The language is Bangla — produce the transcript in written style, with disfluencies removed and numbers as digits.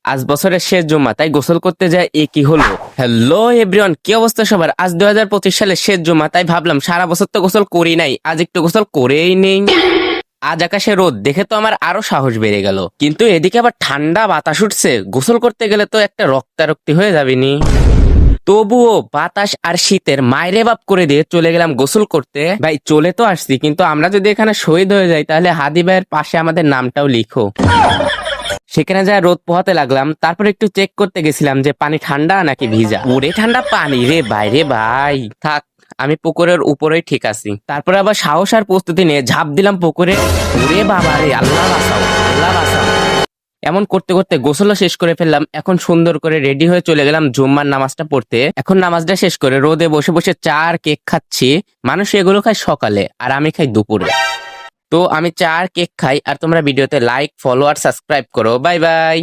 আজ বছরের শেষ জুম্মা, তাই গোসল করতে যায় এ কি হলো। হ্যালো এভরিওয়ান, কি অবস্থা সবার? আজ 2025 সালের শেষ জুম্মা, তাই ভাবলাম সারা বছর তো গোসল করি নাই, আজ একটু গোসল করেই নেই। আজ আকাশে রোদ দেখে তো আমার আরো সাহস বেড়ে গেল, কিন্তু এদিকে আবার ঠান্ডা বাতাস উঠছে, গোসল করতে গেলে তো একটা রক্তারক্তি হয়ে যাবেনি। তবুও বাতাস আর শীতের মাইরে বাপ করে দিয়ে চলে গেলাম গোসল করতে। ভাই চলে তো আসছি, কিন্তু আমরা যদি এখানে শহীদ হয়ে যাই তাহলে হাদি ভাইয়ের পাশে আমাদের নামটাও লিখো। সেখানে যা রোদ পোহাতে লাগলাম, তারপর একটু চেক করতে গেছিলাম যে পানি ঠান্ডা নাকি ভিজা। ওরে ঠান্ডা পানি রে বাইরে ভাই, থাক আমি পুকুরের উপরেই ঠিক আছি। তারপরে আবার সাহস আর প্রস্তুতি নিয়ে ঝাঁপ দিলাম পুকুরে। ওরে বাবা রে, আল্লাহ বাঁচাও, আল্লাহ বাঁচাও। এমন করতে করতে গোসলও শেষ করে ফেললাম। এখন সুন্দর করে রেডি হয়ে চলে গেলাম জুম্মার নামাজটা পড়তে। এখন নামাজটা শেষ করে রোদে বসে বসে চা আর কেক খাচ্ছি। মানুষ এগুলো খায় সকালে, আর আমি খাই দুপুরে। তো আমি চা আর কেক খাই, আর তোমরা ভিডিওতে লাইক, ফলো আর সাবস্ক্রাইব করো। Bye bye.